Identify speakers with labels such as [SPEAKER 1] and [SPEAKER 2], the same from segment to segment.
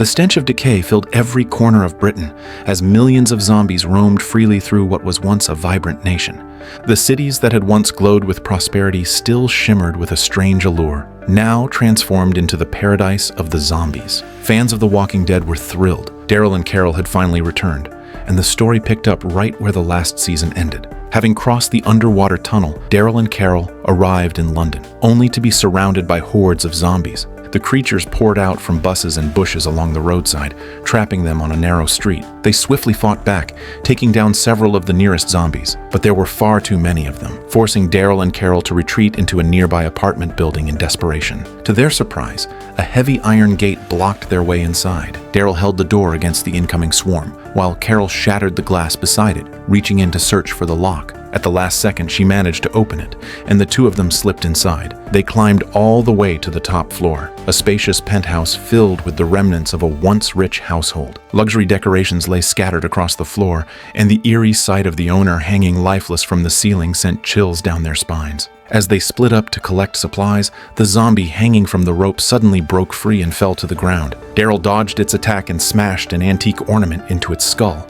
[SPEAKER 1] The stench of decay filled every corner of Britain as millions of zombies roamed freely through what was once a vibrant nation. The cities that had once glowed with prosperity still shimmered with a strange allure, now transformed into the paradise of the zombies. Fans of The Walking Dead were thrilled. Daryl and Carol had finally returned, and the story picked up right where the last season ended. Having crossed the underwater tunnel, Daryl and Carol arrived in London, only to be surrounded by hordes of zombies. The creatures poured out from buses and bushes along the roadside, trapping them on a narrow street. They swiftly fought back, taking down several of the nearest zombies, but there were far too many of them, forcing Daryl and Carol to retreat into a nearby apartment building in desperation. To their surprise, a heavy iron gate blocked their way inside. Daryl held the door against the incoming swarm, while Carol shattered the glass beside it, reaching in to search for the lock. At the last second, she managed to open it, and the two of them slipped inside. They climbed all the way to the top floor, a spacious penthouse filled with the remnants of a once rich household. Luxury decorations lay scattered across the floor, and the eerie sight of the owner hanging lifeless from the ceiling sent chills down their spines. As they split up to collect supplies, the zombie hanging from the rope suddenly broke free and fell to the ground. Daryl dodged its attack and smashed an antique ornament into its skull.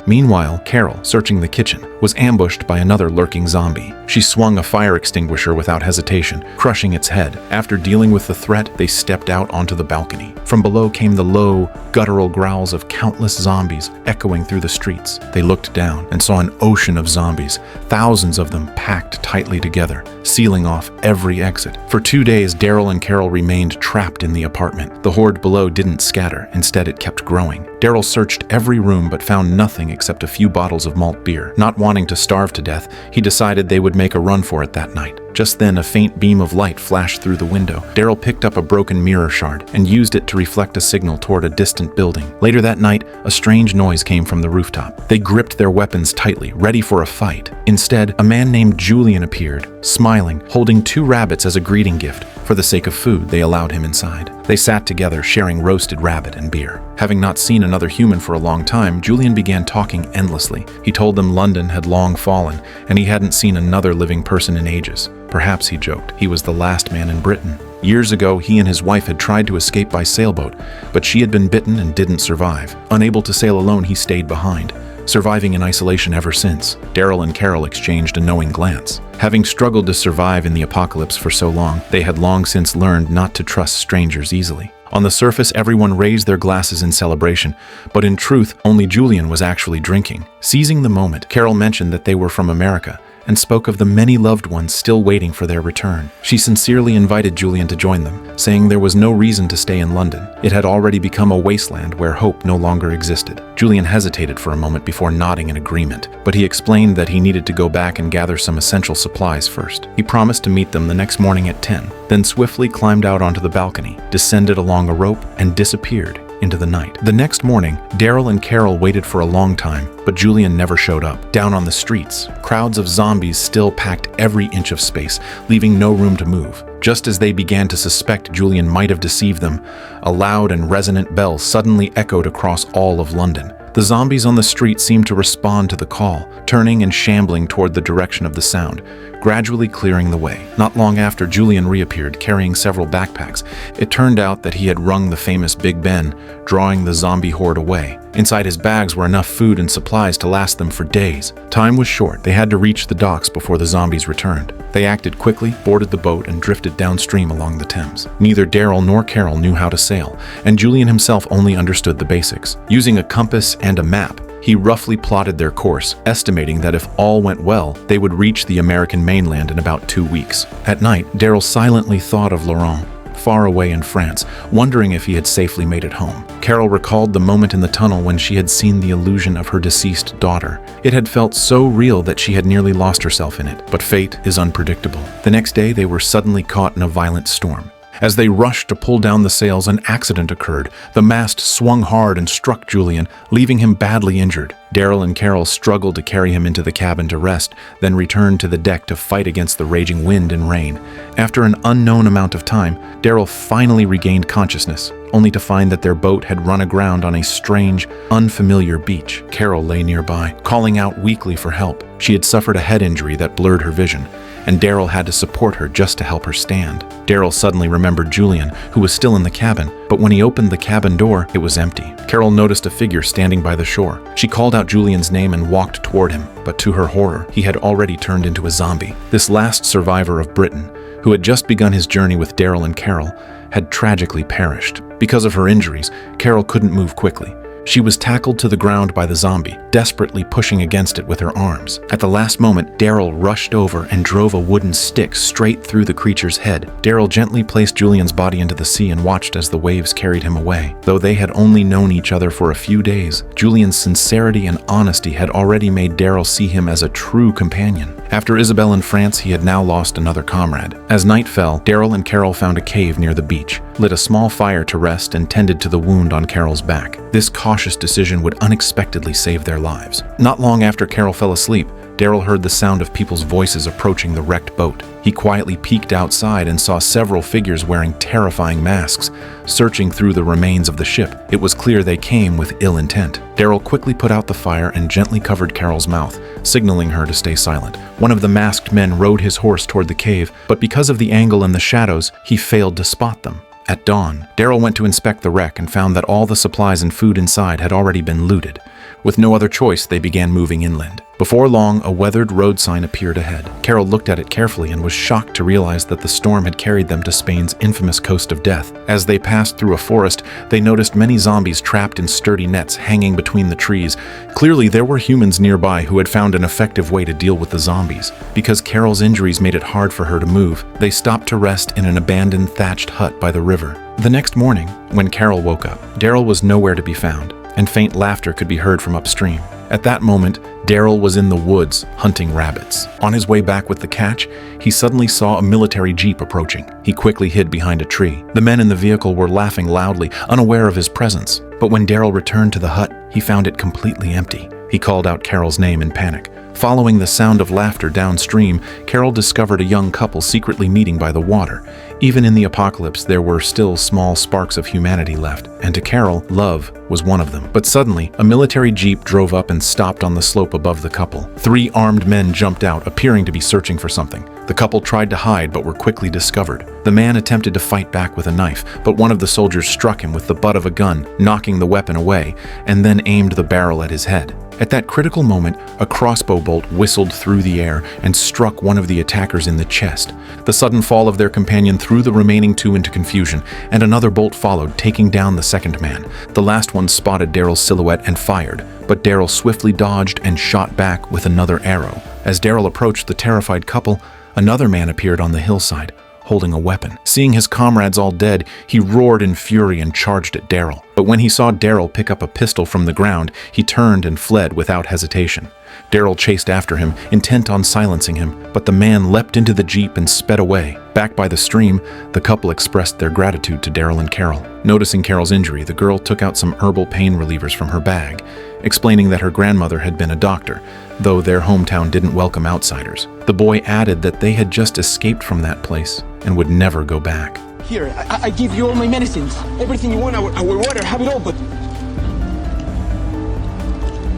[SPEAKER 1] Meanwhile, Carol, searching the kitchen, was ambushed by another lurking zombie. She swung a fire extinguisher without hesitation, crushing its head. After dealing with the threat, they stepped out onto the balcony. From below came the low, guttural growls of countless zombies echoing through the streets. They looked down and saw an ocean of zombies, thousands of them packed tightly together, sealing off every exit. For 2 days, Daryl and Carol remained trapped in the apartment. The horde below didn't scatter, instead it kept growing. Daryl searched every room but found nothing except a few bottles of malt beer. Not wanting to starve to death, he decided they would make a run for it that night. Just then, a faint beam of light flashed through the window. Daryl picked up a broken mirror shard and used it to reflect a signal toward a distant building. Later that night, a strange noise came from the rooftop. They gripped their weapons tightly, ready for a fight. Instead, a man named Julian appeared, smiling, holding 2 rabbits as a greeting gift. For the sake of food, they allowed him inside. They sat together, sharing roasted rabbit and beer. Having not seen another human for a long time, Julian began talking endlessly. He told them London had long fallen, and he hadn't seen another living person in ages. Perhaps, he joked, he was the last man in Britain. Years ago, he and his wife had tried to escape by sailboat, but she had been bitten and didn't survive. Unable to sail alone, he stayed behind, surviving in isolation ever since. Daryl and Carol exchanged a knowing glance. Having struggled to survive in the apocalypse for so long, they had long since learned not to trust strangers easily. On the surface, everyone raised their glasses in celebration, but in truth, only Julian was actually drinking. Seizing the moment, Carol mentioned that they were from America, and spoke of the many loved ones still waiting for their return. She sincerely invited Julian to join them, saying there was no reason to stay in London. It had already become a wasteland where hope no longer existed. Julian hesitated for a moment before nodding in agreement, but he explained that he needed to go back and gather some essential supplies first. He promised to meet them the next morning at 10, then swiftly climbed out onto the balcony, descended along a rope, and disappeared into the night. The next morning, Daryl and Carol waited for a long time, but Julian never showed up. Down on the streets, crowds of zombies still packed every inch of space, leaving no room to move. Just as they began to suspect Julian might have deceived them, a loud and resonant bell suddenly echoed across all of London. The zombies on the street seemed to respond to the call, turning and shambling toward the direction of the sound, gradually clearing the way. Not long after, Julian reappeared, carrying several backpacks. It turned out that he had rung the famous Big Ben, drawing the zombie horde away. Inside his bags were enough food and supplies to last them for days. Time was short. They had to reach the docks before the zombies returned. They acted quickly, boarded the boat, and drifted downstream along the Thames. Neither Daryl nor Carol knew how to sail, and Julian himself only understood the basics. Using a compass and a map, he roughly plotted their course, estimating that if all went well, they would reach the American mainland in about 2 weeks. At night, Daryl silently thought of Laurent, far away in France, wondering if he had safely made it home. Carol recalled the moment in the tunnel when she had seen the illusion of her deceased daughter. It had felt so real that she had nearly lost herself in it, but fate is unpredictable. The next day, they were suddenly caught in a violent storm. As they rushed to pull down the sails, an accident occurred. The mast swung hard and struck Julian, leaving him badly injured. Daryl and Carol struggled to carry him into the cabin to rest, then returned to the deck to fight against the raging wind and rain. After an unknown amount of time, Daryl finally regained consciousness, only to find that their boat had run aground on a strange, unfamiliar beach. Carol lay nearby, calling out weakly for help. She had suffered a head injury that blurred her vision, and Daryl had to support her just to help her stand. Daryl suddenly remembered Julian, who was still in the cabin, but when he opened the cabin door, it was empty. Carol noticed a figure standing by the shore. She called out Julian's name and walked toward him, but to her horror, he had already turned into a zombie. This last survivor of Britain, who had just begun his journey with Daryl and Carol, had tragically perished. Because of her injuries, Carol couldn't move quickly. She was tackled to the ground by the zombie, desperately pushing against it with her arms. At the last moment, Daryl rushed over and drove a wooden stick straight through the creature's head. Daryl gently placed Julian's body into the sea and watched as the waves carried him away. Though they had only known each other for a few days, Julian's sincerity and honesty had already made Daryl see him as a true companion. After Isabel in France, he had now lost another comrade. As night fell, Daryl and Carol found a cave near the beach, lit a small fire to rest, and tended to the wound on Carol's back. This cautious decision would unexpectedly save their lives. Not long after Carol fell asleep, Daryl heard the sound of people's voices approaching the wrecked boat. He quietly peeked outside and saw several figures wearing terrifying masks, searching through the remains of the ship. It was clear they came with ill intent. Daryl quickly put out the fire and gently covered Carol's mouth, signaling her to stay silent. One of the masked men rode his horse toward the cave, but because of the angle and the shadows, he failed to spot them. At dawn, Daryl went to inspect the wreck and found that all the supplies and food inside had already been looted. With no other choice, they began moving inland. Before long, a weathered road sign appeared ahead. Carol looked at it carefully and was shocked to realize that the storm had carried them to Spain's infamous coast of death. As they passed through a forest, they noticed many zombies trapped in sturdy nets hanging between the trees. Clearly, there were humans nearby who had found an effective way to deal with the zombies. Because Carol's injuries made it hard for her to move, they stopped to rest in an abandoned thatched hut by the river. The next morning, when Carol woke up, Daryl was nowhere to be found, and faint laughter could be heard from upstream. At that moment, Daryl was in the woods hunting rabbits. On his way back with the catch, he suddenly saw a military jeep approaching. He quickly hid behind a tree. The men in the vehicle were laughing loudly, unaware of his presence. But when Daryl returned to the hut, he found it completely empty. He called out Carol's name in panic. Following the sound of laughter downstream, Carol discovered a young couple secretly meeting by the water. Even in the apocalypse, there were still small sparks of humanity left, and to Carol, love was one of them. But suddenly, a military jeep drove up and stopped on the slope above the couple. 3 armed men jumped out, appearing to be searching for something. The couple tried to hide, but were quickly discovered. The man attempted to fight back with a knife, but one of the soldiers struck him with the butt of a gun, knocking the weapon away, and then aimed the barrel at his head. At that critical moment, a crossbow bolt whistled through the air and struck one of the attackers in the chest. The sudden fall of their companion threw the remaining 2 into confusion, and another bolt followed, taking down the second man. The last one spotted Daryl's silhouette and fired, but Daryl swiftly dodged and shot back with another arrow. As Daryl approached the terrified couple, another man appeared on the hillside, holding a weapon. Seeing his comrades all dead, he roared in fury and charged at Daryl. But when he saw Daryl pick up a pistol from the ground, he turned and fled without hesitation. Daryl chased after him, intent on silencing him, but the man leapt into the jeep and sped away. Back by the stream, the couple expressed their gratitude to Daryl and Carol. Noticing Carol's injury, the girl took out some herbal pain relievers from her bag, explaining that her grandmother had been a doctor, though their hometown didn't welcome outsiders. The boy added that they had just escaped from that place and would never go back.
[SPEAKER 2] Here, I give you all my medicines. Everything you want, our water, have it all, but...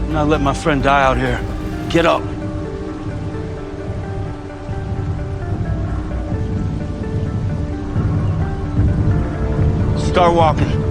[SPEAKER 3] I'm not letting my friend die out here. Get up. Start walking.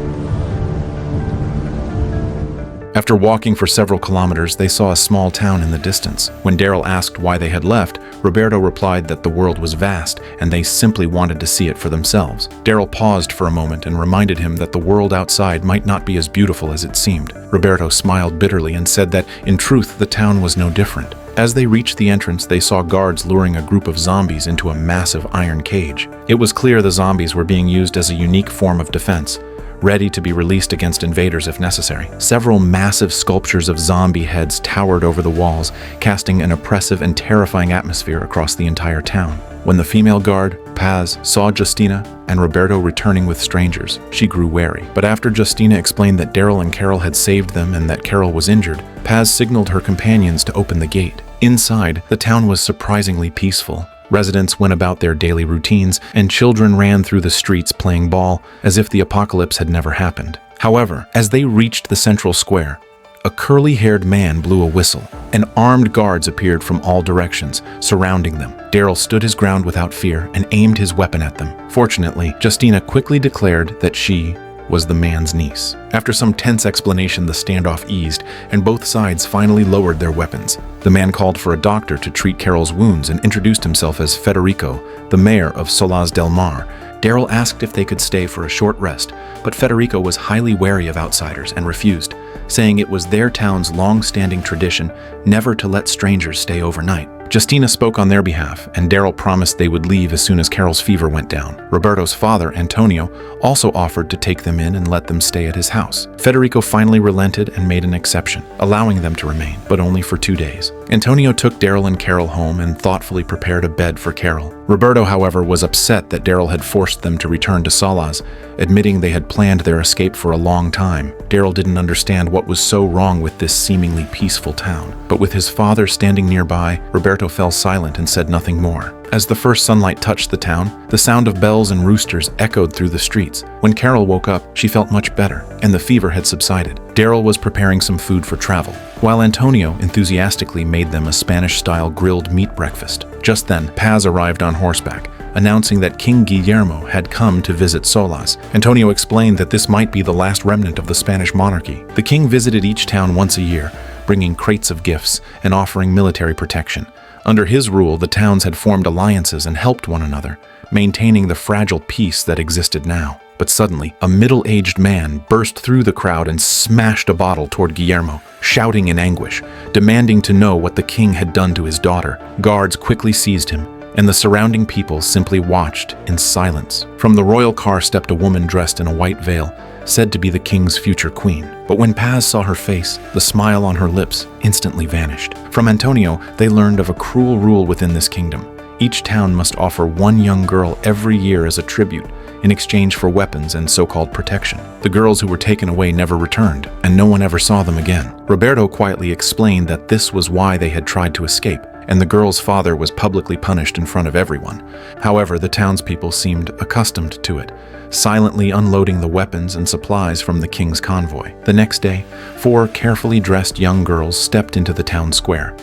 [SPEAKER 1] After walking for several kilometers, they saw a small town in the distance. When Daryl asked why they had left, Roberto replied that the world was vast and they simply wanted to see it for themselves. Daryl paused for a moment and reminded him that the world outside might not be as beautiful as it seemed. Roberto smiled bitterly and said that, in truth, the town was no different. As they reached the entrance, they saw guards luring a group of zombies into a massive iron cage. It was clear the zombies were being used as a unique form of defense, ready to be released against invaders if necessary. Several massive sculptures of zombie heads towered over the walls, casting an oppressive and terrifying atmosphere across the entire town. When the female guard, Paz, saw Justina and Roberto returning with strangers, she grew wary. But after Justina explained that Daryl and Carol had saved them and that Carol was injured, Paz signaled her companions to open the gate. Inside, the town was surprisingly peaceful. Residents went about their daily routines, and children ran through the streets playing ball as if the apocalypse had never happened. However, as they reached the central square, a curly-haired man blew a whistle, and armed guards appeared from all directions, surrounding them. Daryl stood his ground without fear and aimed his weapon at them. Fortunately, Justina quickly declared that she was the man's niece. After some tense explanation, the standoff eased, and both sides finally lowered their weapons. The man called for a doctor to treat Carol's wounds and introduced himself as Federico, the mayor of Solas Delmare. Daryl asked if they could stay for a short rest, but Federico was highly wary of outsiders and refused, saying it was their town's long-standing tradition never to let strangers stay overnight. Justina spoke on their behalf, and Daryl promised they would leave as soon as Carol's fever went down. Roberto's father, Antonio, also offered to take them in and let them stay at his house. Federico finally relented and made an exception, allowing them to remain, but only for 2 days. Antonio took Daryl and Carol home and thoughtfully prepared a bed for Carol. Roberto, however, was upset that Daryl had forced them to return to Solas, admitting they had planned their escape for a long time. Daryl didn't understand what was so wrong with this seemingly peaceful town, but with his father standing nearby, Roberto fell silent and said nothing more. As the first sunlight touched the town, the sound of bells and roosters echoed through the streets. When Carol woke up, she felt much better, and the fever had subsided. Daryl was preparing some food for travel, while Antonio enthusiastically made them a Spanish-style grilled meat breakfast. Just then, Paz arrived on horseback, announcing that King Guillermo had come to visit Solas. Antonio explained that this might be the last remnant of the Spanish monarchy. The king visited each town once a year, bringing crates of gifts and offering military protection. Under his rule, the towns had formed alliances and helped one another, maintaining the fragile peace that existed now. But suddenly, a middle-aged man burst through the crowd and smashed a bottle toward Guillermo, shouting in anguish, demanding to know what the king had done to his daughter. Guards quickly seized him, and the surrounding people simply watched in silence. From the royal car stepped a woman dressed in a white veil, said to be the king's future queen. But when Paz saw her face, the smile on her lips instantly vanished. From Antonio, they learned of a cruel rule within this kingdom. Each town must offer one young girl every year as a tribute, in exchange for weapons and so-called protection. The girls who were taken away never returned, and no one ever saw them again. Roberto quietly explained that this was why they had tried to escape, and the girl's father was publicly punished in front of everyone. However, the townspeople seemed accustomed to it, silently unloading the weapons and supplies from the king's convoy. The next day, 4 carefully dressed young girls stepped into the town square,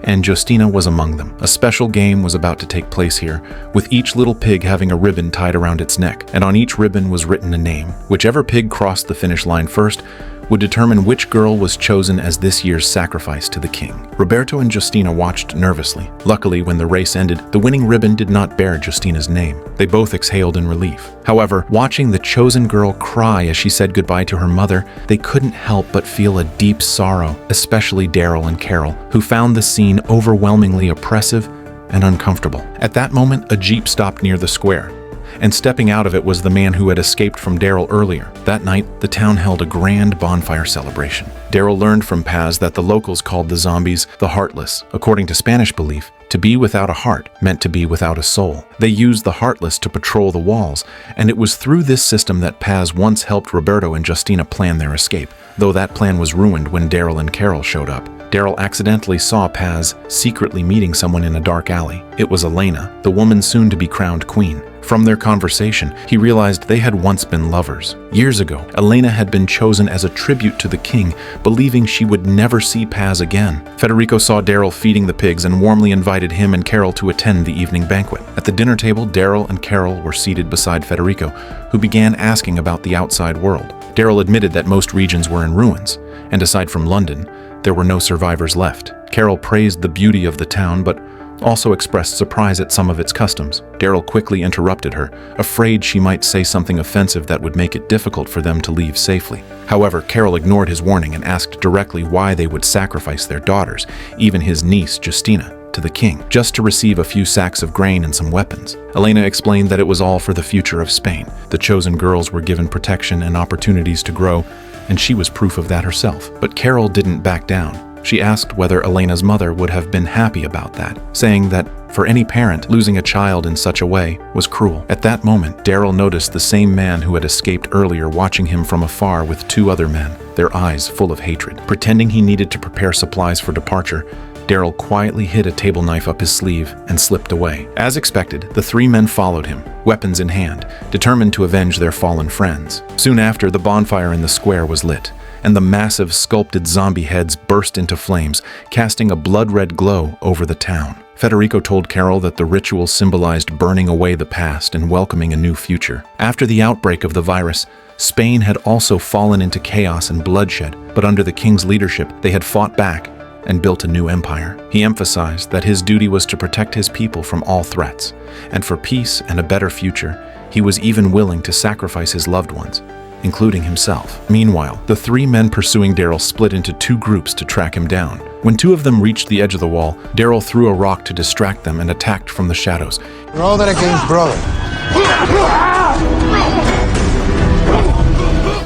[SPEAKER 1] and Justina was among them. A special game was about to take place here, with each little pig having a ribbon tied around its neck, and on each ribbon was written a name. Whichever pig crossed the finish line first would determine which girl was chosen as this year's sacrifice to the king. Roberto and Justina watched nervously. Luckily, when the race ended, the winning ribbon did not bear Justina's name. They both exhaled in relief. However, watching the chosen girl cry as she said goodbye to her mother, they couldn't help but feel a deep sorrow, especially Daryl and Carol, who found the scene overwhelmingly oppressive and uncomfortable. At that moment, a jeep stopped near the square, and stepping out of it was the man who had escaped from Daryl earlier. That night, the town held a grand bonfire celebration. Daryl learned from Paz that the locals called the zombies the Heartless. According to Spanish belief, to be without a heart meant to be without a soul. They used the Heartless to patrol the walls, and it was through this system that Paz once helped Roberto and Justina plan their escape, though that plan was ruined when Daryl and Carol showed up. Daryl accidentally saw Paz secretly meeting someone in a dark alley. It was Elena, the woman soon to be crowned queen. From their conversation, he realized they had once been lovers. Years ago, Elena had been chosen as a tribute to the king, believing she would never see Paz again. Federico saw Daryl feeding the pigs and warmly invited him and Carol to attend the evening banquet. At the dinner table, Daryl and Carol were seated beside Federico, who began asking about the outside world. Daryl admitted that most regions were in ruins, and aside from London, there were no survivors left. Carol praised the beauty of the town, but also expressed surprise at some of its customs. Daryl quickly interrupted her, afraid she might say something offensive that would make it difficult for them to leave safely. However, Carol ignored his warning and asked directly why they would sacrifice their daughters, even his niece, Justina, to the king, just to receive a few sacks of grain and some weapons. Elena explained that it was all for the future of Spain. The chosen girls were given protection and opportunities to grow, and she was proof of that herself. But Carol didn't back down. She asked whether Elena's mother would have been happy about that, saying that for any parent, losing a child in such a way was cruel. At that moment, Daryl noticed the same man who had escaped earlier watching him from afar with 2 other men, their eyes full of hatred. Pretending he needed to prepare supplies for departure, Daryl quietly hid a table knife up his sleeve and slipped away. As expected, the 3 men followed him, weapons in hand, determined to avenge their fallen friends. Soon after, the bonfire in the square was lit, and the massive sculpted zombie heads burst into flames, casting a blood-red glow over the town. Federico told Carol that the ritual symbolized burning away the past and welcoming a new future. After the outbreak of the virus, Spain had also fallen into chaos and bloodshed, but under the king's leadership, they had fought back and built a new empire. He emphasized that his duty was to protect his people from all threats, and for peace and a better future, he was even willing to sacrifice his loved ones, including himself. Meanwhile, the three men pursuing Daryl split into two groups to track him down. When two of them reached the edge of the wall, Daryl threw a rock to distract them and attacked from the shadows.
[SPEAKER 4] Brother against brother.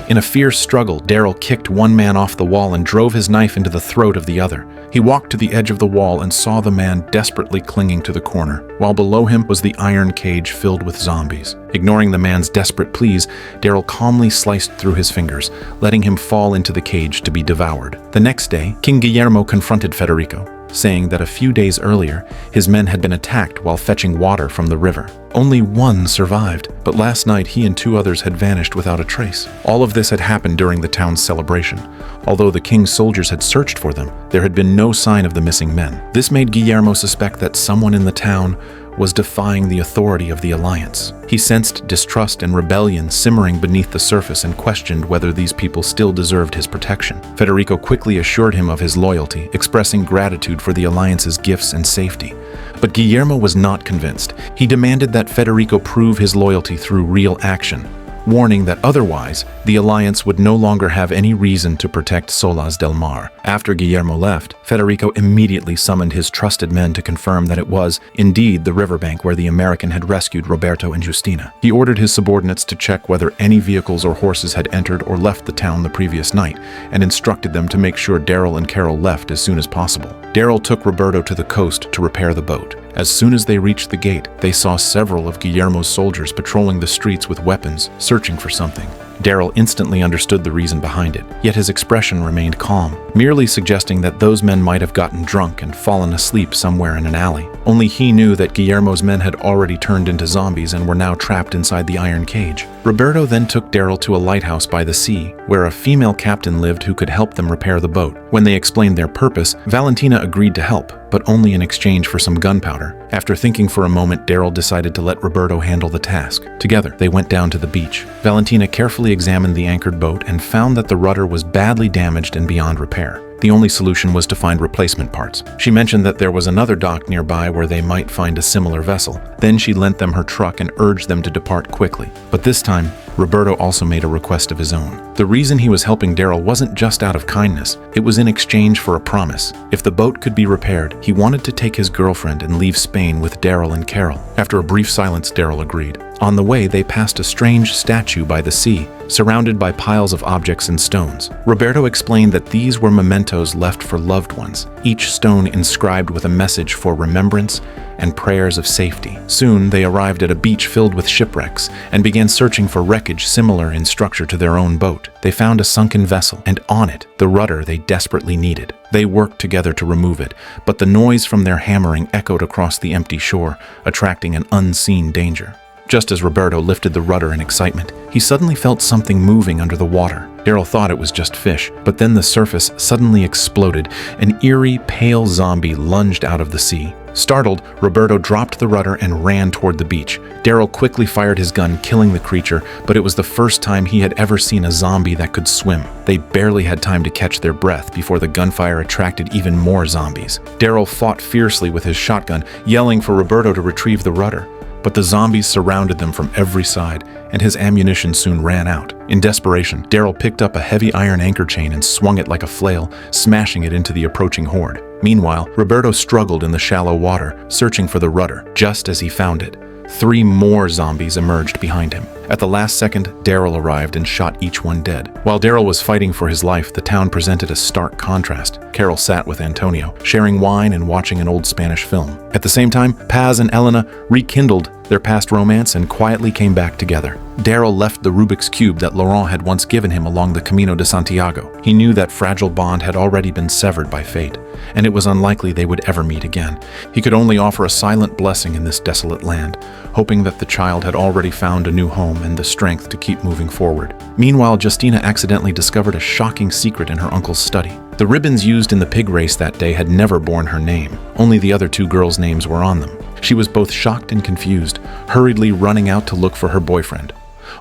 [SPEAKER 1] In a fierce struggle, Daryl kicked one man off the wall and drove his knife into the throat of the other. He walked to the edge of the wall and saw the man desperately clinging to the corner, while below him was the iron cage filled with zombies. Ignoring the man's desperate pleas, Daryl calmly sliced through his fingers, letting him fall into the cage to be devoured. The next day, King Guillermo confronted Federico, saying that a few days earlier, his men had been attacked while fetching water from the river. Only one survived, but last night he and two others had vanished without a trace. All of this had happened during the town's celebration. Although the king's soldiers had searched for them, there had been no sign of the missing men. This made Guillermo suspect that someone in the town was defying the authority of the Alliance. He sensed distrust and rebellion simmering beneath the surface and questioned whether these people still deserved his protection. Federico quickly assured him of his loyalty, expressing gratitude for the Alliance's gifts and safety. But Guillermo was not convinced. He demanded that Federico prove his loyalty through real action, warning that otherwise, the Alliance would no longer have any reason to protect Solas Delmare. After Guillermo left, Federico immediately summoned his trusted men to confirm that it was, indeed, the riverbank where the American had rescued Roberto and Justina. He ordered his subordinates to check whether any vehicles or horses had entered or left the town the previous night, and instructed them to make sure Daryl and Carol left as soon as possible. Daryl took Roberto to the coast to repair the boat. As soon as they reached the gate, they saw several of Guillermo's soldiers patrolling the streets with weapons, searching for something. Daryl instantly understood the reason behind it, yet his expression remained calm, merely suggesting that those men might have gotten drunk and fallen asleep somewhere in an alley. Only he knew that Guillermo's men had already turned into zombies and were now trapped inside the iron cage. Roberto then took Daryl to a lighthouse by the sea, where a female captain lived who could help them repair the boat. When they explained their purpose, Valentina agreed to help, but only in exchange for some gunpowder. After thinking for a moment, Daryl decided to let Roberto handle the task. Together, they went down to the beach. Valentina carefully examined the anchored boat and found that the rudder was badly damaged and beyond repair. The only solution was to find replacement parts. She mentioned that there was another dock nearby where they might find a similar vessel. Then she lent them her truck and urged them to depart quickly. But this time, Roberto also made a request of his own. The reason he was helping Daryl wasn't just out of kindness, it was in exchange for a promise. If the boat could be repaired, he wanted to take his girlfriend and leave Spain with Daryl and Carol. After a brief silence, Daryl agreed. On the way, they passed a strange statue by the sea, surrounded by piles of objects and stones. Roberto explained that these were mementos left for loved ones, each stone inscribed with a message for remembrance and prayers of safety. Soon, they arrived at a beach filled with shipwrecks and began searching for wreckage similar in structure to their own boat. They found a sunken vessel, and on it, the rudder they desperately needed. They worked together to remove it, but the noise from their hammering echoed across the empty shore, attracting an unseen danger. Just as Roberto lifted the rudder in excitement, he suddenly felt something moving under the water. Daryl thought it was just fish, but then the surface suddenly exploded. An eerie, pale zombie lunged out of the sea. Startled, Roberto dropped the rudder and ran toward the beach. Daryl quickly fired his gun, killing the creature, but it was the first time he had ever seen a zombie that could swim. They barely had time to catch their breath before the gunfire attracted even more zombies. Daryl fought fiercely with his shotgun, yelling for Roberto to retrieve the rudder. But the zombies surrounded them from every side, and his ammunition soon ran out. In desperation, Daryl picked up a heavy iron anchor chain and swung it like a flail, smashing it into the approaching horde. Meanwhile, Roberto struggled in the shallow water, searching for the rudder. Just as he found it, 3 more zombies emerged behind him. At the last second, Daryl arrived and shot each one dead. While Daryl was fighting for his life, the town presented a stark contrast. Carol sat with Antonio, sharing wine and watching an old Spanish film. At the same time, Paz and Elena rekindled their past romance and quietly came back together. Daryl left the Rubik's Cube that Laurent had once given him along the Camino de Santiago. He knew that fragile bond had already been severed by fate. and it was unlikely they would ever meet again. He could only offer a silent blessing in this desolate land, hoping that the child had already found a new home and the strength to keep moving forward. Meanwhile, Justina accidentally discovered a shocking secret in her uncle's study. The ribbons used in the pig race that day had never borne her name. Only the other two girls' names were on them. She was both shocked and confused, hurriedly running out to look for her boyfriend,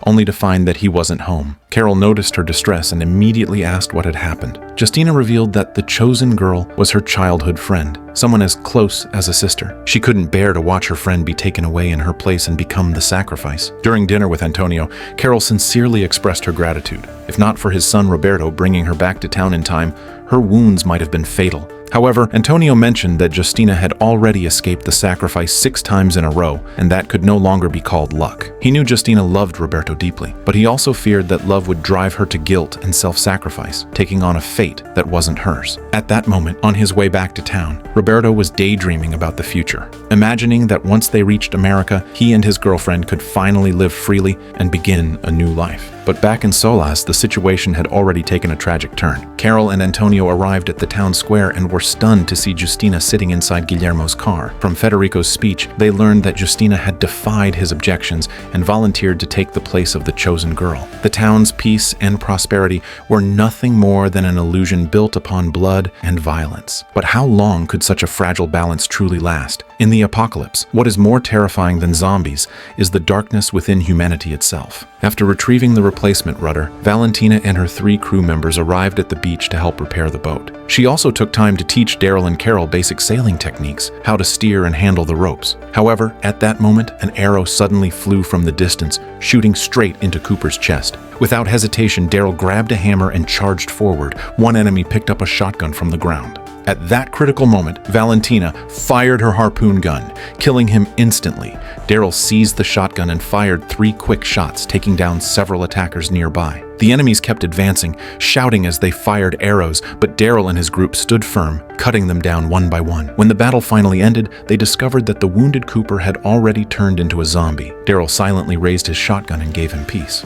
[SPEAKER 1] only to find that he wasn't home. Carol noticed her distress and immediately asked what had happened. Justina revealed that the chosen girl was her childhood friend, someone as close as a sister. She couldn't bear to watch her friend be taken away in her place and become the sacrifice. During dinner with Antonio, Carol sincerely expressed her gratitude. If not for his son Roberto bringing her back to town in time, her wounds might have been fatal. However, Antonio mentioned that Justina had already escaped the sacrifice 6 times in a row, and that could no longer be called luck. He knew Justina loved Roberto deeply, but he also feared that love would drive her to guilt and self-sacrifice, taking on a fate that wasn't hers. At that moment, on his way back to town, Roberto was daydreaming about the future, imagining that once they reached America, he and his girlfriend could finally live freely and begin a new life. But back in Solas, the situation had already taken a tragic turn. Carol and Antonio arrived at the town square and were stunned to see Justina sitting inside Guillermo's car. From Federico's speech, they learned that Justina had defied his objections and volunteered to take the place of the chosen girl. The town's peace and prosperity were nothing more than an illusion built upon blood and violence. But how long could such a fragile balance truly last? In the apocalypse, what is more terrifying than zombies is the darkness within humanity itself. After retrieving the replacement rudder, Valentina and her 3 crew members arrived at the beach to help repair the boat. She also took time to teach Daryl and Carol basic sailing techniques, how to steer and handle the ropes. However, at that moment, an arrow suddenly flew from the distance, shooting straight into Cooper's chest. Without hesitation, Daryl grabbed a hammer and charged forward. One enemy picked up a shotgun from the ground. At that critical moment, Valentina fired her harpoon gun, killing him instantly. Daryl seized the shotgun and fired 3 quick shots, taking down several attackers nearby. The enemies kept advancing, shouting as they fired arrows, but Daryl and his group stood firm, cutting them down one by one. When the battle finally ended, they discovered that the wounded Cooper had already turned into a zombie. Daryl silently raised his shotgun and gave him peace.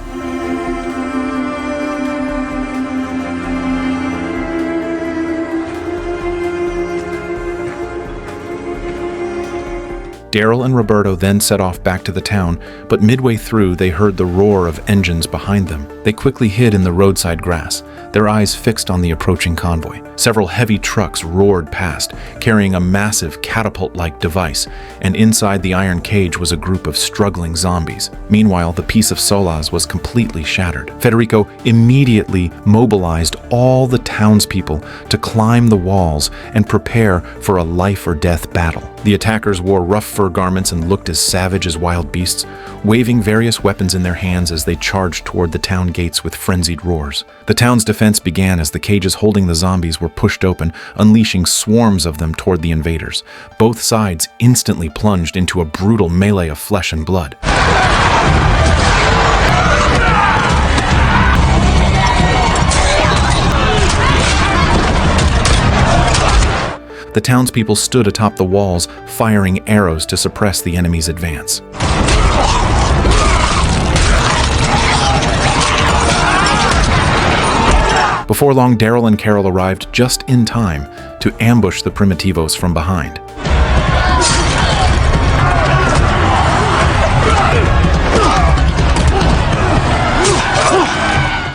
[SPEAKER 1] Daryl and Roberto then set off back to the town, but midway through they heard the roar of engines behind them. They quickly hid in the roadside grass, their eyes fixed on the approaching convoy. Several heavy trucks roared past, carrying a massive catapult-like device, and inside the iron cage was a group of struggling zombies. Meanwhile, the peace of Solas was completely shattered. Federico immediately mobilized all the townspeople to climb the walls and prepare for a life-or-death battle. The attackers wore rough fur garments and looked as savage as wild beasts, waving various weapons in their hands as they charged toward the town gates with frenzied roars. The town's defense began as the cages holding the zombies were pushed open, unleashing swarms of them toward the invaders. Both sides instantly plunged into a brutal melee of flesh and blood. The townspeople stood atop the walls, firing arrows to suppress the enemy's advance. Before long, Daryl and Carol arrived just in time to ambush the Primitivos from behind.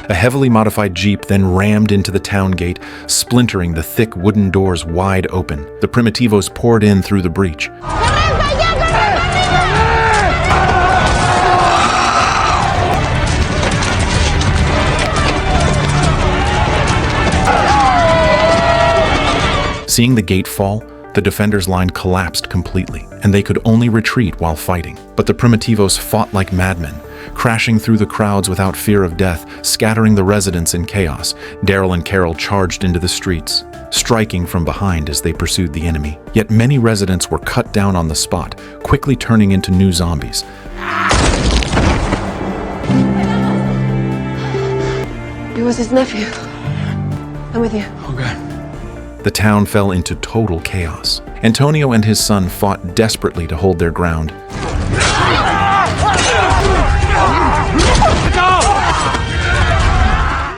[SPEAKER 1] A heavily modified Jeep then rammed into the town gate, splintering the thick wooden doors wide open. The Primitivos poured in through the breach. Seeing the gate fall, the defenders' line collapsed completely, and they could only retreat while fighting. But the Primitivos fought like madmen, crashing through the crowds without fear of death, scattering the residents in chaos. Daryl and Carol charged into the streets, striking from behind as they pursued the enemy. Yet many residents were cut down on the spot, quickly turning into new zombies.
[SPEAKER 4] It was his nephew. I'm with you.
[SPEAKER 3] Okay.
[SPEAKER 1] The town fell into total chaos. Antonio and his son fought desperately to hold their ground.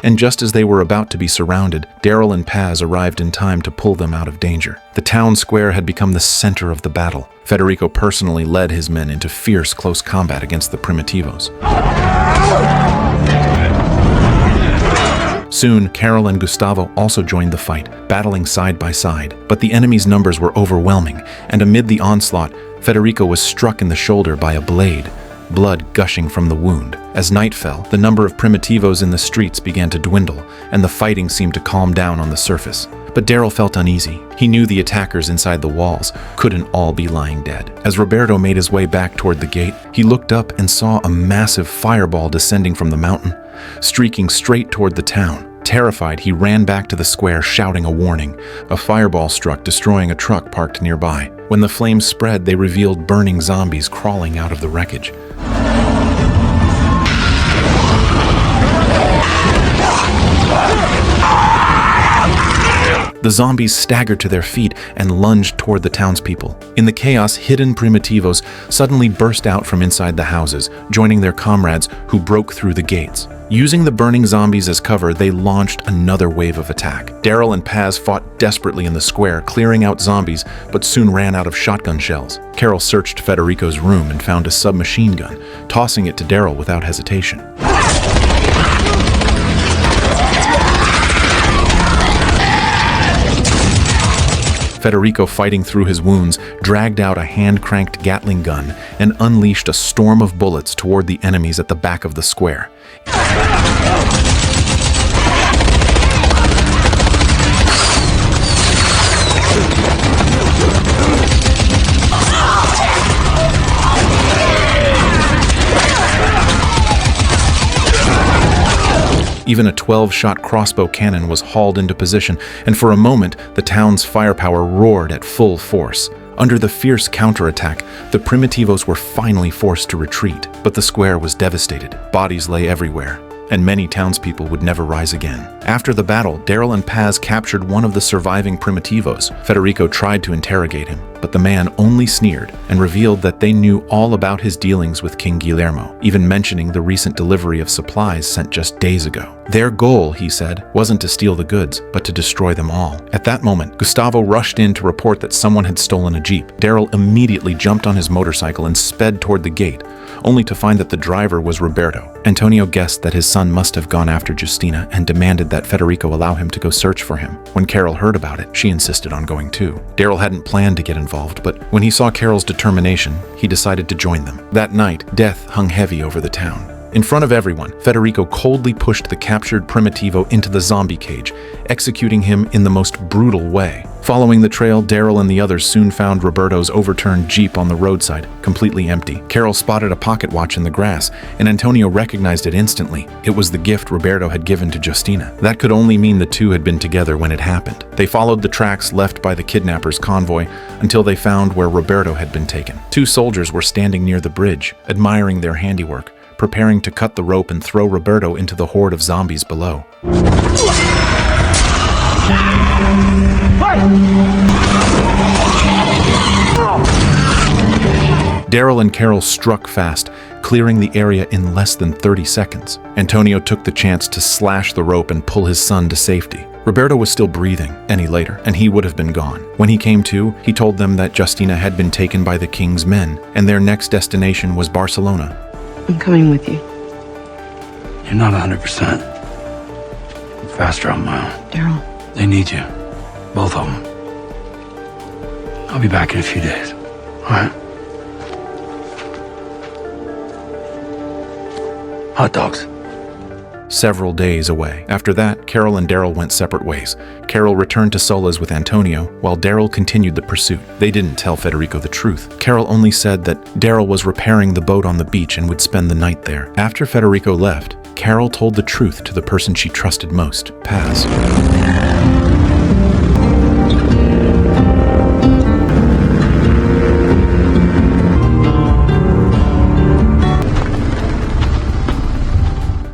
[SPEAKER 1] And just as they were about to be surrounded, Daryl and Paz arrived in time to pull them out of danger. The town square had become the center of the battle. Federico personally led his men into fierce close combat against the Primitivos. Soon, Carol and Gustavo also joined the fight, battling side by side. But the enemy's numbers were overwhelming, and amid the onslaught, Federico was struck in the shoulder by a blade, blood gushing from the wound. As night fell, the number of Primitivos in the streets began to dwindle, and the fighting seemed to calm down on the surface. But Daryl felt uneasy. He knew the attackers inside the walls couldn't all be lying dead. As Roberto made his way back toward the gate, he looked up and saw a massive fireball descending from the mountain, streaking straight toward the town. Terrified, he ran back to the square, shouting a warning. A fireball struck, destroying a truck parked nearby. When the flames spread, they revealed burning zombies crawling out of the wreckage. The zombies staggered to their feet and lunged toward the townspeople. In the chaos, hidden Primitivos suddenly burst out from inside the houses, joining their comrades who broke through the gates. Using the burning zombies as cover, they launched another wave of attack. Daryl and Paz fought desperately in the square, clearing out zombies, but soon ran out of shotgun shells. Carol searched Federico's room and found a submachine gun, tossing it to Daryl without hesitation. Federico, fighting through his wounds, dragged out a hand-cranked Gatling gun and unleashed a storm of bullets toward the enemies at the back of the square. Even a 12-shot crossbow cannon was hauled into position, and for a moment, the town's firepower roared at full force. Under the fierce counterattack, the Primitivos were finally forced to retreat, but the square was devastated. Bodies lay everywhere, and many townspeople would never rise again. After the battle, Daryl and Paz captured one of the surviving Primitivos. Federico tried to interrogate him, but the man only sneered and revealed that they knew all about his dealings with King Guillermo, even mentioning the recent delivery of supplies sent just days ago. Their goal, he said, wasn't to steal the goods, but to destroy them all. At that moment, Gustavo rushed in to report that someone had stolen a jeep. Daryl immediately jumped on his motorcycle and sped toward the gate, only to find that the driver was Roberto. Antonio guessed that his son must have gone after Justina and demanded that Federico allow him to go search for him. When Carol heard about it, she insisted on going too. Daryl hadn't planned to get involved, but when he saw Carol's determination, he decided to join them. That night, death hung heavy over the town. In front of everyone, Federico coldly pushed the captured Primitivo into the zombie cage, executing him in the most brutal way. Following the trail, Daryl and the others soon found Roberto's overturned Jeep on the roadside, completely empty. Carol spotted a pocket watch in the grass, and Antonio recognized it instantly. It was the gift Roberto had given to Justina. That could only mean the two had been together when it happened. They followed the tracks left by the kidnappers' convoy until they found where Roberto had been taken. Two soldiers were standing near the bridge, admiring their handiwork, preparing to cut the rope and throw Roberto into the horde of zombies below. Daryl and Carol struck fast, clearing the area in less than 30 seconds. Antonio took the chance to slash the rope and pull his son to safety. Roberto was still breathing any later, and he would have been gone. When he came to, he told them that Justina had been taken by the king's men, and their next destination was Barcelona.
[SPEAKER 4] I'm coming with you.
[SPEAKER 3] You're not 100%. I'm faster on my own.
[SPEAKER 4] Daryl.
[SPEAKER 3] They need you. Both of them. I'll be back in a few days. All right? Hot dogs.
[SPEAKER 1] Several days away. After that, Carol and Daryl went separate ways. Carol returned to Solas with Antonio, while Daryl continued the pursuit. They didn't tell Federico the truth. Carol only said that Daryl was repairing the boat on the beach and would spend the night there. After Federico left, Carol told the truth to the person she trusted most, Paz.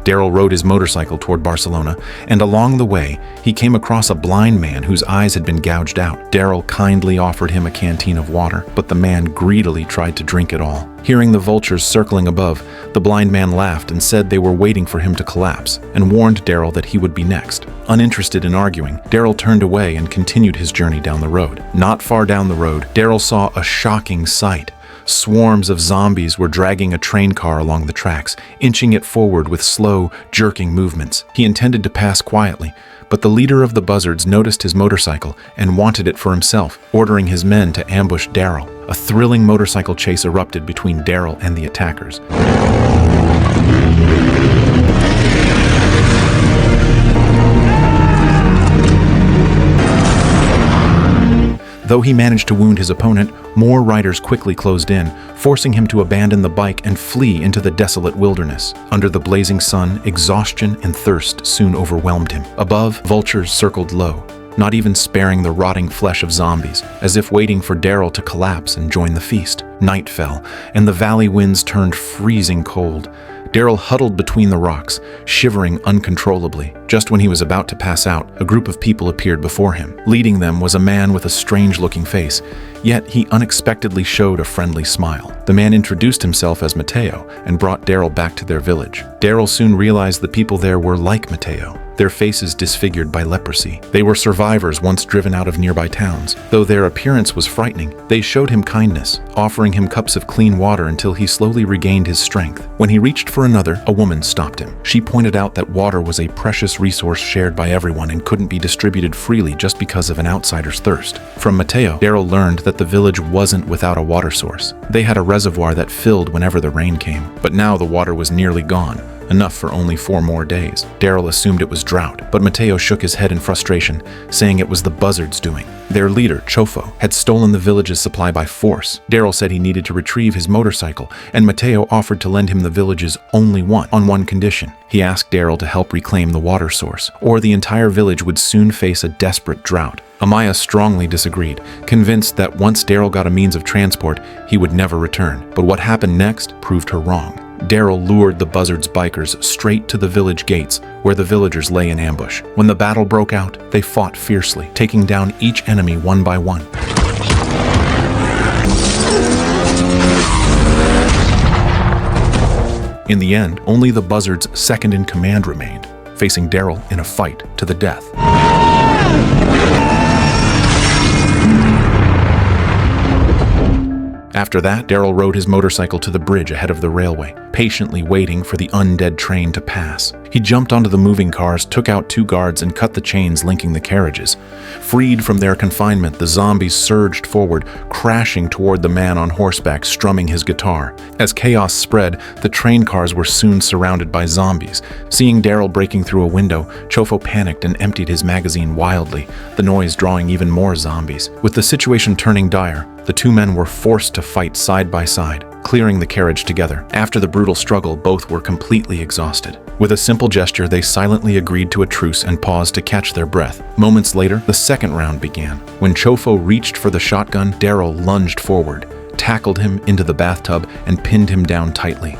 [SPEAKER 1] Daryl rode his motorcycle toward Barcelona, and along the way, he came across a blind man whose eyes had been gouged out. Daryl kindly offered him a canteen of water, but the man greedily tried to drink it all. Hearing the vultures circling above, the blind man laughed and said they were waiting for him to collapse, and warned Daryl that he would be next. Uninterested in arguing, Daryl turned away and continued his journey down the road. Not far down the road, Daryl saw a shocking sight. Swarms of zombies were dragging a train car along the tracks, inching it forward with slow, jerking movements. He intended to pass quietly, but the leader of the Buzzards noticed his motorcycle and wanted it for himself, ordering his men to ambush Daryl. A thrilling motorcycle chase erupted between Daryl and the attackers. Though he managed to wound his opponent, more riders quickly closed in, forcing him to abandon the bike and flee into the desolate wilderness. Under the blazing sun, exhaustion and thirst soon overwhelmed him. Above, vultures circled low, not even sparing the rotting flesh of zombies, as if waiting for Daryl to collapse and join the feast. Night fell, and the valley winds turned freezing cold. Daryl huddled between the rocks, shivering uncontrollably. Just when he was about to pass out, a group of people appeared before him. Leading them was a man with a strange-looking face, yet he unexpectedly showed a friendly smile. The man introduced himself as Mateo and brought Daryl back to their village. Daryl soon realized the people there were like Mateo, their faces disfigured by leprosy. They were survivors once driven out of nearby towns. Though their appearance was frightening, they showed him kindness, offering him cups of clean water until he slowly regained his strength. When he reached for another, a woman stopped him. She pointed out that water was a precious resource shared by everyone and couldn't be distributed freely just because of an outsider's thirst. From Mateo, Daryl learned that the village wasn't without a water source. They had a reservoir that filled whenever the rain came, but now the water was nearly gone, enough for only 4 more days. Daryl assumed it was drought, but Mateo shook his head in frustration, saying it was the Buzzards' doing. Their leader, Chofo, had stolen the village's supply by force. Daryl said he needed to retrieve his motorcycle, and Mateo offered to lend him the village's only one, on one condition. He asked Daryl to help reclaim the water source, or the entire village would soon face a desperate drought. Amaya strongly disagreed, convinced that once Daryl got a means of transport, he would never return. But what happened next proved her wrong. Daryl lured the Buzzards' bikers straight to the village gates, where the villagers lay in ambush. When the battle broke out, they fought fiercely, taking down each enemy one by one. In the end, only the Buzzards' second-in-command remained, facing Daryl in a fight to the death. After that, Daryl rode his motorcycle to the bridge ahead of the railway, patiently waiting for the undead train to pass. He jumped onto the moving cars, took out 2 guards, and cut the chains linking the carriages. Freed from their confinement, the zombies surged forward, crashing toward the man on horseback strumming his guitar. As chaos spread, the train cars were soon surrounded by zombies. Seeing Daryl breaking through a window, Chofo panicked and emptied his magazine wildly, the noise drawing even more zombies. With the situation turning dire, the 2 men were forced to fight side by side, clearing the carriage together. After the brutal struggle, both were completely exhausted. With a simple gesture, they silently agreed to a truce and paused to catch their breath. Moments later, the second round began. When Chofo reached for the shotgun, Daryl lunged forward, tackled him into the bathtub, and pinned him down tightly.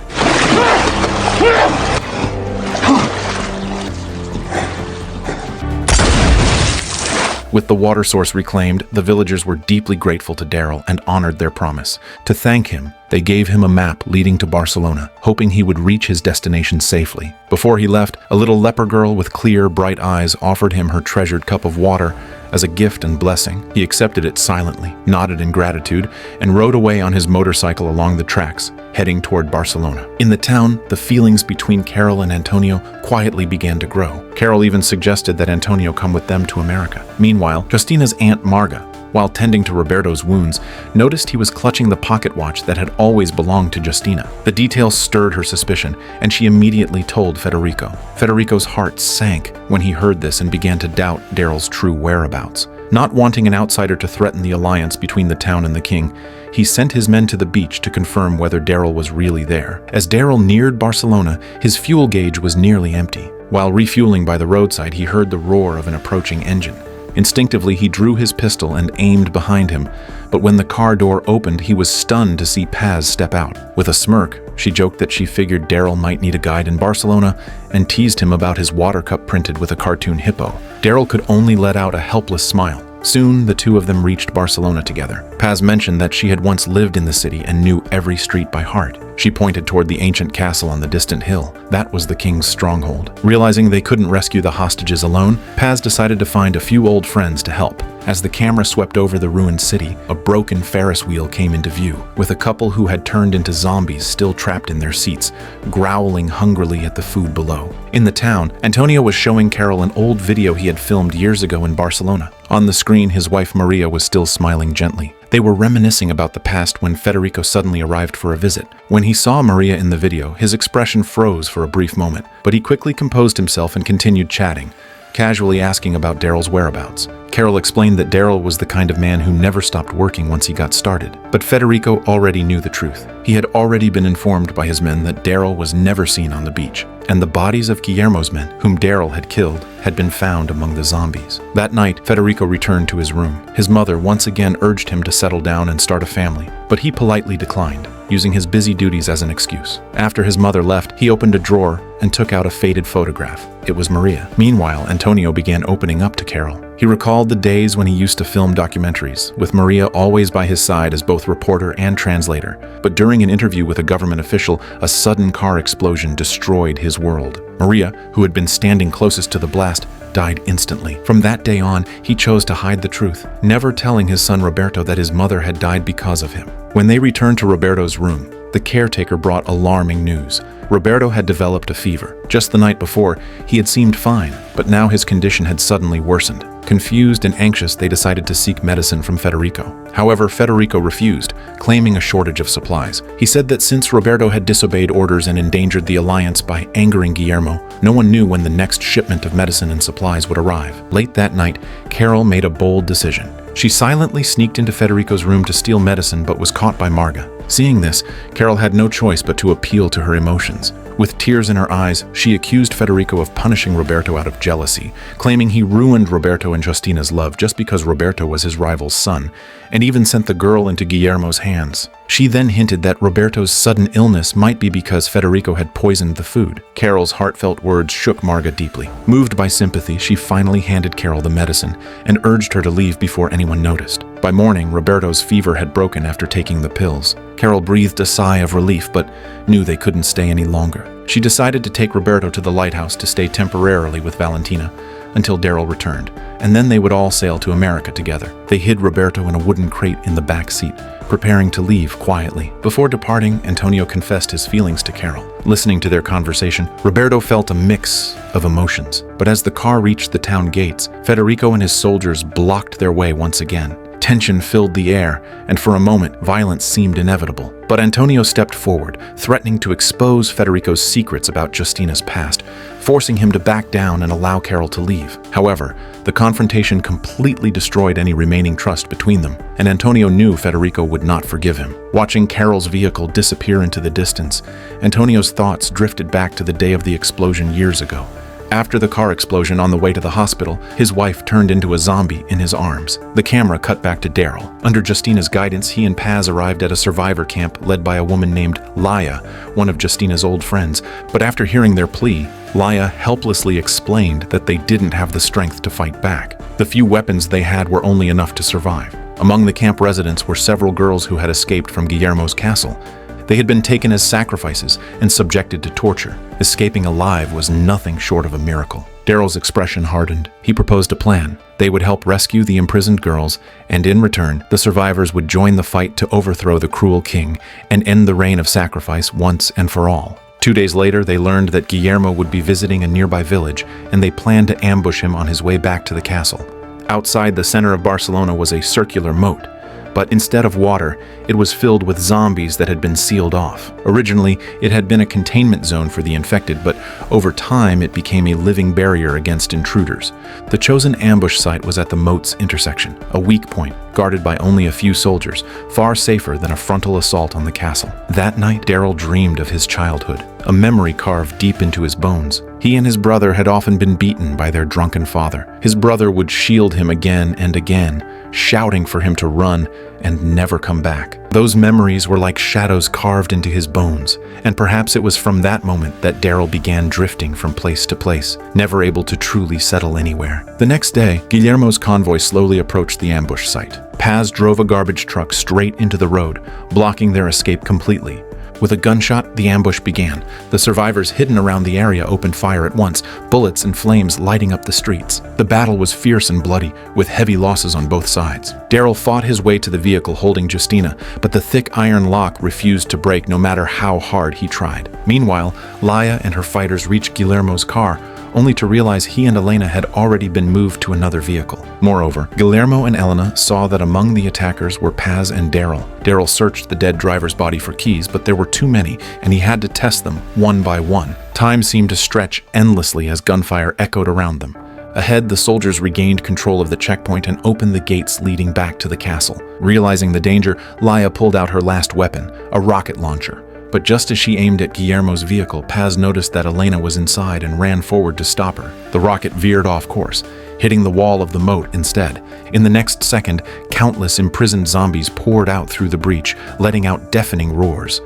[SPEAKER 1] With the water source reclaimed, the villagers were deeply grateful to Daryl and honored their promise. To thank him, they gave him a map leading to Barcelona, hoping he would reach his destination safely. Before he left, a little leper girl with clear, bright eyes offered him her treasured cup of water as a gift and blessing. He accepted it silently, nodded in gratitude, and rode away on his motorcycle along the tracks, heading toward Barcelona. In the town, the feelings between Carol and Antonio quietly began to grow. Carol even suggested that Antonio come with them to America. Meanwhile, Justina's aunt Marga, while tending to Roberto's wounds, noticed he was clutching the pocket watch that had always belonged to Justina. The details stirred her suspicion, and she immediately told Federico. Federico's heart sank when he heard this and began to doubt Daryl's true whereabouts. Not wanting an outsider to threaten the alliance between the town and the king, he sent his men to the beach to confirm whether Daryl was really there. As Daryl neared Barcelona, his fuel gauge was nearly empty. While refueling by the roadside, he heard the roar of an approaching engine. Instinctively, he drew his pistol and aimed behind him, but when the car door opened, he was stunned to see Paz step out. With a smirk, She joked that she figured Daryl might need a guide in Barcelona and teased him about his water cup printed with a cartoon hippo. Daryl could only let out a helpless smile. Soon, the two of them reached Barcelona together. Paz mentioned that she had once lived in the city and knew every street by heart. She pointed toward the ancient castle on the distant hill. That was the king's stronghold. Realizing they couldn't rescue the hostages alone, Paz decided to find a few old friends to help. As the camera swept over the ruined city, a broken Ferris wheel came into view, with a couple who had turned into zombies still trapped in their seats, growling hungrily at the food below. In the town, Antonio was showing Carol an old video he had filmed years ago in Barcelona. On the screen, his wife Maria was still smiling gently. They were reminiscing about the past when Federico suddenly arrived for a visit. When he saw Maria in the video, his expression froze for a brief moment, but he quickly composed himself and continued chatting, casually asking about Daryl's whereabouts. Carol explained that Daryl was the kind of man who never stopped working once he got started. But Federico already knew the truth. He had already been informed by his men that Daryl was never seen on the beach, and the bodies of Guillermo's men, whom Daryl had killed, had been found among the zombies. That night, Federico returned to his room. His mother once again urged him to settle down and start a family, but he politely declined, using his busy duties as an excuse. After his mother left, he opened a drawer and took out a faded photograph. It was Maria. Meanwhile, Antonio began opening up to Carol. He recalled the days when he used to film documentaries, with Maria always by his side as both reporter and translator. But during an interview with a government official, a sudden car explosion destroyed his world. Maria, who had been standing closest to the blast, died instantly. From that day on, he chose to hide the truth, never telling his son Roberto that his mother had died because of him. When they returned to Roberto's room, the caretaker brought alarming news. Roberto had developed a fever. Just the night before, he had seemed fine, but now his condition had suddenly worsened. Confused and anxious, they decided to seek medicine from Federico. However, Federico refused, claiming a shortage of supplies. He said that since Roberto had disobeyed orders and endangered the alliance by angering Guillermo, no one knew when the next shipment of medicine and supplies would arrive. Late that night, Carol made a bold decision. She silently sneaked into Federico's room to steal medicine but was caught by Marga. Seeing this, Carol had no choice but to appeal to her emotions. With tears in her eyes, she accused Federico of punishing Roberto out of jealousy, claiming he ruined Roberto and Justina's love just because Roberto was his rival's son, and even sent the girl into Guillermo's hands. She then hinted that Roberto's sudden illness might be because Federico had poisoned the food. Carol's heartfelt words shook Marga deeply. Moved by sympathy, she finally handed Carol the medicine and urged her to leave before anyone noticed. By morning, Roberto's fever had broken after taking the pills. Carol breathed a sigh of relief, but knew they couldn't stay any longer. She decided to take Roberto to the lighthouse to stay temporarily with Valentina until Daryl returned, and then they would all sail to America together. They hid Roberto in a wooden crate in the back seat, preparing to leave quietly. Before departing, Antonio confessed his feelings to Carol. Listening to their conversation, Roberto felt a mix of emotions. But as the car reached the town gates, Federico and his soldiers blocked their way once again. Tension filled the air, and for a moment, violence seemed inevitable. But Antonio stepped forward, threatening to expose Federico's secrets about Justina's past, forcing him to back down and allow Carol to leave. However, the confrontation completely destroyed any remaining trust between them, and Antonio knew Federico would not forgive him. Watching Carol's vehicle disappear into the distance, Antonio's thoughts drifted back to the day of the explosion years ago. After the car explosion on the way to the hospital, his wife turned into a zombie in his arms. The camera cut back to Daryl. Under Justina's guidance, he and Paz arrived at a survivor camp led by a woman named Laia, one of Justina's old friends. But after hearing their plea, Laia helplessly explained that they didn't have the strength to fight back. The few weapons they had were only enough to survive. Among the camp residents were several girls who had escaped from Guillermo's castle. They had been taken as sacrifices and subjected to torture. Escaping alive was nothing short of a miracle. Daryl's expression hardened. He proposed a plan. They would help rescue the imprisoned girls, and in return, the survivors would join the fight to overthrow the cruel king and end the reign of sacrifice once and for all. 2 days later, they learned that Guillermo would be visiting a nearby village, and they planned to ambush him on his way back to the castle. Outside the center of Barcelona was a circular moat. But instead of water, it was filled with zombies that had been sealed off. Originally, it had been a containment zone for the infected, but over time it became a living barrier against intruders. The chosen ambush site was at the moat's intersection, a weak point, guarded by only a few soldiers, far safer than a frontal assault on the castle. That night, Daryl dreamed of his childhood, a memory carved deep into his bones. He and his brother had often been beaten by their drunken father. His brother would shield him again and again, shouting for him to run and never come back. Those memories were like shadows carved into his bones, and perhaps it was from that moment that Daryl began drifting from place to place, never able to truly settle anywhere. The next day, Guillermo's convoy slowly approached the ambush site. Paz drove a garbage truck straight into the road, blocking their escape completely. With a gunshot, the ambush began. The survivors hidden around the area opened fire at once, bullets and flames lighting up the streets. The battle was fierce and bloody, with heavy losses on both sides. Daryl fought his way to the vehicle holding Justina, but the thick iron lock refused to break no matter how hard he tried. Meanwhile, Laia and her fighters reached Guillermo's car, only to realize he and Elena had already been moved to another vehicle. Moreover, Guillermo and Elena saw that among the attackers were Paz and Daryl. Daryl searched the dead driver's body for keys, but there were too many, and he had to test them one by one. Time seemed to stretch endlessly as gunfire echoed around them. Ahead, the soldiers regained control of the checkpoint and opened the gates leading back to the castle. Realizing the danger, Laia pulled out her last weapon, a rocket launcher. But just as she aimed at Guillermo's vehicle, Paz noticed that Elena was inside and ran forward to stop her. The rocket veered off course, hitting the wall of the moat instead. In the next second, countless imprisoned zombies poured out through the breach, letting out deafening roars.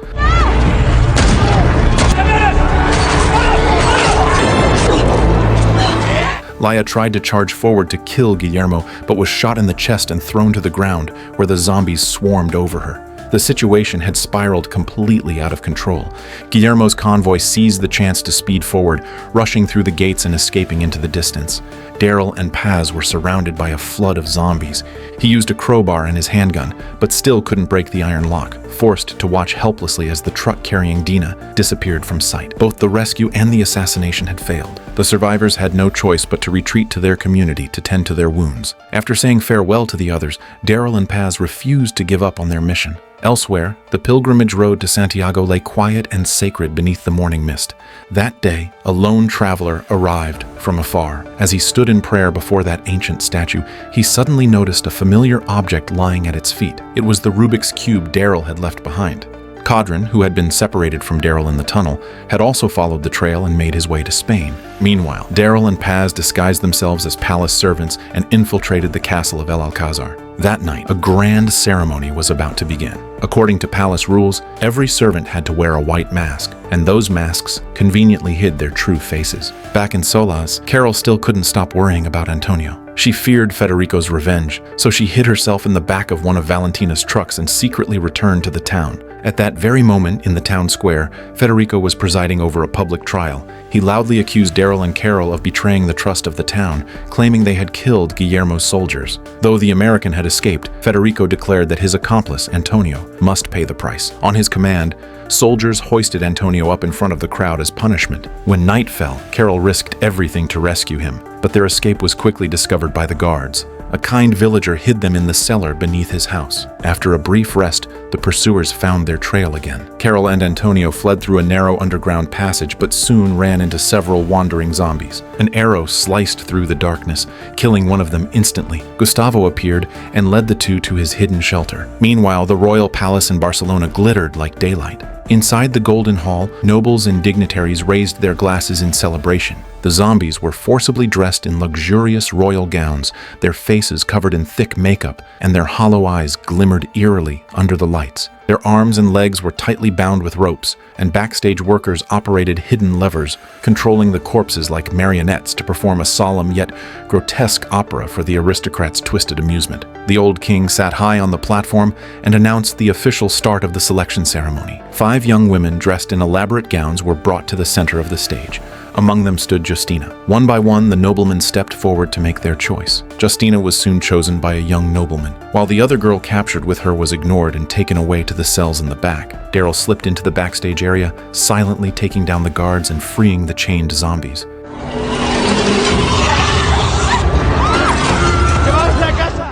[SPEAKER 1] Laia tried to charge forward to kill Guillermo, but was shot in the chest and thrown to the ground, where the zombies swarmed over her. The situation had spiraled completely out of control. Guillermo's convoy seized the chance to speed forward, rushing through the gates and escaping into the distance. Daryl and Paz were surrounded by a flood of zombies. He used a crowbar and his handgun, but still couldn't break the iron lock, forced to watch helplessly as the truck carrying Dina disappeared from sight. Both the rescue and the assassination had failed. The survivors had no choice but to retreat to their community to tend to their wounds. After saying farewell to the others, Daryl and Paz refused to give up on their mission. Elsewhere, the pilgrimage road to Santiago lay quiet and sacred beneath the morning mist. That day, a lone traveler arrived from afar. As he stood in prayer before that ancient statue, he suddenly noticed a familiar object lying at its feet. It was the Rubik's Cube Daryl had left behind. Cadran, who had been separated from Daryl in the tunnel, had also followed the trail and made his way to Spain. Meanwhile, Daryl and Paz disguised themselves as palace servants and infiltrated the castle of El Alcázar. That night, a grand ceremony was about to begin. According to palace rules, every servant had to wear a white mask, and those masks conveniently hid their true faces. Back in Solas, Carol still couldn't stop worrying about Antonio. She feared Federico's revenge, so she hid herself in the back of one of Valentina's trucks and secretly returned to the town. At that very moment in the town square, Federico was presiding over a public trial. He loudly accused Daryl and Carol of betraying the trust of the town, claiming they had killed Guillermo's soldiers. Though the American had escaped, Federico declared that his accomplice, Antonio, must pay the price. On his command, soldiers hoisted Antonio up in front of the crowd as punishment. When night fell, Carol risked everything to rescue him, but their escape was quickly discovered by the guards. A kind villager hid them in the cellar beneath his house. After a brief rest, the pursuers found their trail again. Carol and Antonio fled through a narrow underground passage, but soon ran into several wandering zombies. An arrow sliced through the darkness, killing one of them instantly. Gustavo appeared and led the two to his hidden shelter. Meanwhile, the royal palace in Barcelona glittered like daylight. Inside the Golden Hall, nobles and dignitaries raised their glasses in celebration. The zombies were forcibly dressed in luxurious royal gowns, their faces covered in thick makeup, and their hollow eyes glimmered eerily under the lights. Their arms and legs were tightly bound with ropes, and backstage workers operated hidden levers, controlling the corpses like marionettes to perform a solemn yet grotesque opera for the aristocrats' twisted amusement. The old king sat high on the platform and announced the official start of the selection ceremony. 5 young women dressed in elaborate gowns were brought to the center of the stage. Among them stood Justina. One by one, the noblemen stepped forward to make their choice. Justina was soon chosen by a young nobleman. While the other girl captured with her was ignored and taken away to the cells in the back, Daryl slipped into the backstage area, silently taking down the guards and freeing the chained zombies.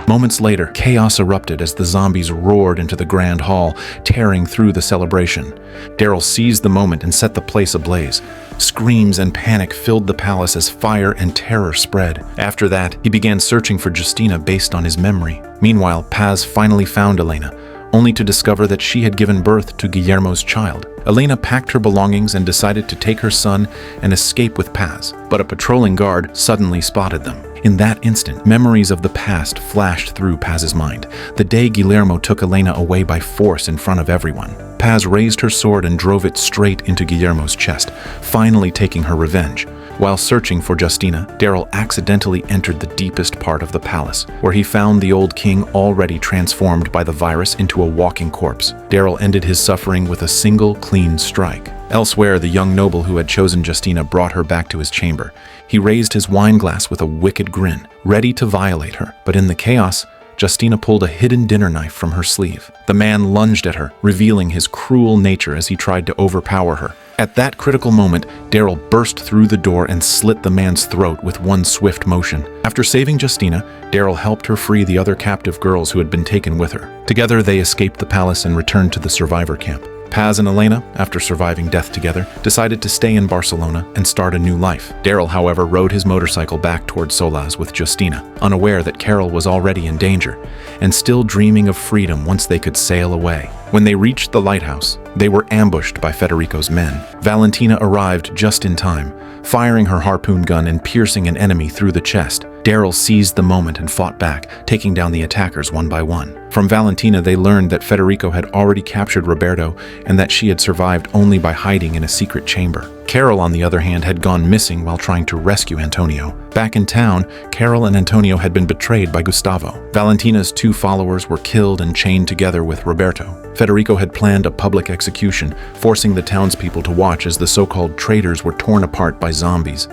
[SPEAKER 1] Moments later, chaos erupted as the zombies roared into the grand hall, tearing through the celebration. Daryl seized the moment and set the place ablaze. Screams and panic filled the palace as fire and terror spread. After that, he began searching for Justina based on his memory. Meanwhile, Paz finally found Elena, only to discover that she had given birth to Guillermo's child. Elena packed her belongings and decided to take her son and escape with Paz, but a patrolling guard suddenly spotted them. In that instant, memories of the past flashed through Paz's mind. The day Guillermo took Elena away by force in front of everyone. Paz raised her sword and drove it straight into Guillermo's chest, finally taking her revenge. While searching for Justina, Daryl accidentally entered the deepest part of the palace, where he found the old king already transformed by the virus into a walking corpse. Daryl ended his suffering with a single clean strike. Elsewhere, the young noble who had chosen Justina brought her back to his chamber. He raised his wine glass with a wicked grin, ready to violate her. But in the chaos, Justina pulled a hidden dinner knife from her sleeve. The man lunged at her, revealing his cruel nature as he tried to overpower her. At that critical moment, Daryl burst through the door and slit the man's throat with one swift motion. After saving Justina, Daryl helped her free the other captive girls who had been taken with her. Together, they escaped the palace and returned to the survivor camp. Paz and Elena, after surviving death together, decided to stay in Barcelona and start a new life. Daryl, however, rode his motorcycle back toward Solas with Justina, unaware that Carol was already in danger, and still dreaming of freedom once they could sail away. When they reached the lighthouse, they were ambushed by Federico's men. Valentina arrived just in time, firing her harpoon gun and piercing an enemy through the chest. Daryl seized the moment and fought back, taking down the attackers one by one. From Valentina, they learned that Federico had already captured Roberto and that she had survived only by hiding in a secret chamber. Carol, on the other hand, had gone missing while trying to rescue Antonio. Back in town, Carol and Antonio had been betrayed by Gustavo. Valentina's 2 followers were killed and chained together with Roberto. Federico had planned a public execution, forcing the townspeople to watch as the so-called traitors were torn apart by zombies.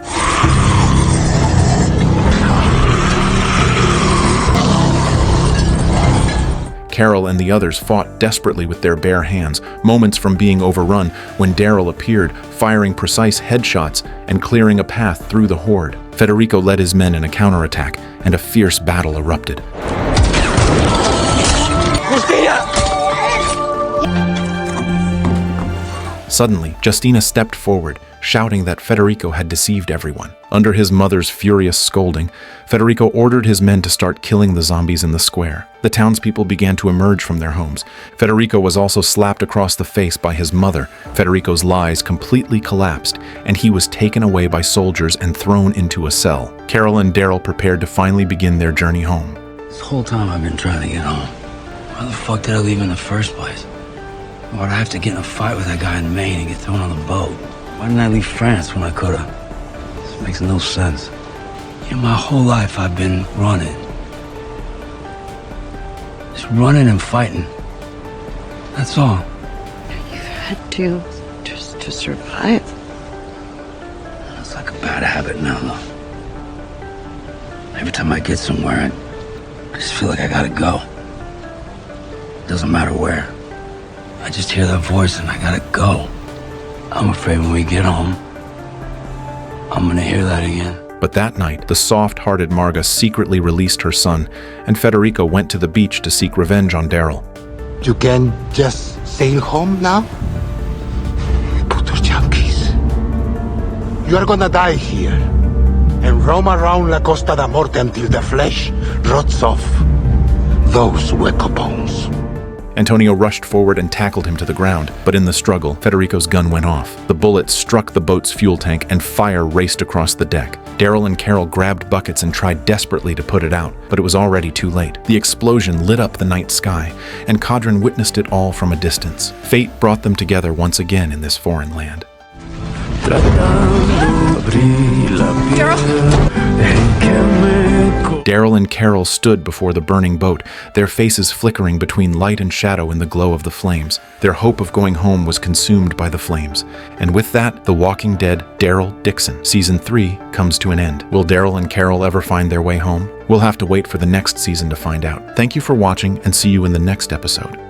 [SPEAKER 1] Carol and the others fought desperately with their bare hands, moments from being overrun when Daryl appeared, firing precise headshots and clearing a path through the Horde. Federico led his men in a counterattack, and a fierce battle erupted. Suddenly, Justina stepped forward, shouting that Federico had deceived everyone. Under his mother's furious scolding, Federico ordered his men to start killing the zombies in the square. The townspeople began to emerge from their homes. Federico was also slapped across the face by his mother. Federico's lies completely collapsed, and he was taken away by soldiers and thrown into a cell. Carol and Daryl prepared to finally begin their journey home.
[SPEAKER 3] This whole time I've been trying to get home. Why the fuck did I leave in the first place? Why'd I have to get in a fight with that guy in Maine and get thrown on the boat? Why didn't I leave France when I could've? This makes no sense. You know, my whole life I've been running. Just running and fighting. That's all.
[SPEAKER 4] You had to, just to survive.
[SPEAKER 3] It's like a bad habit now, though. Every time I get somewhere, I just feel like I gotta go. Doesn't matter where. I just hear that voice and I gotta go. I'm afraid when we get home, I'm gonna hear that again.
[SPEAKER 1] But that night, the soft-hearted Marga secretly released her son, and Federico went to the beach to seek revenge on Daryl.
[SPEAKER 5] You can just sail home now? Putos junkies. You are gonna die here, and roam around La Costa da Morte until the flesh rots off those hueco bones.
[SPEAKER 1] Antonio rushed forward and tackled him to the ground, but in the struggle, Federico's gun went off. The bullet struck the boat's fuel tank and fire raced across the deck. Daryl and Carol grabbed buckets and tried desperately to put it out, but it was already too late. The explosion lit up the night sky, and Kadrin witnessed it all from a distance. Fate brought them together once again in this foreign land. Daryl and Carol stood before the burning boat, their faces flickering between light and shadow in the glow of the flames. Their hope of going home was consumed by the flames. And with that, The Walking Dead Daryl Dixon Season 3 comes to an end. Will Daryl and Carol ever find their way home? We'll have to wait for the next season to find out. Thank you for watching, and see you in the next episode.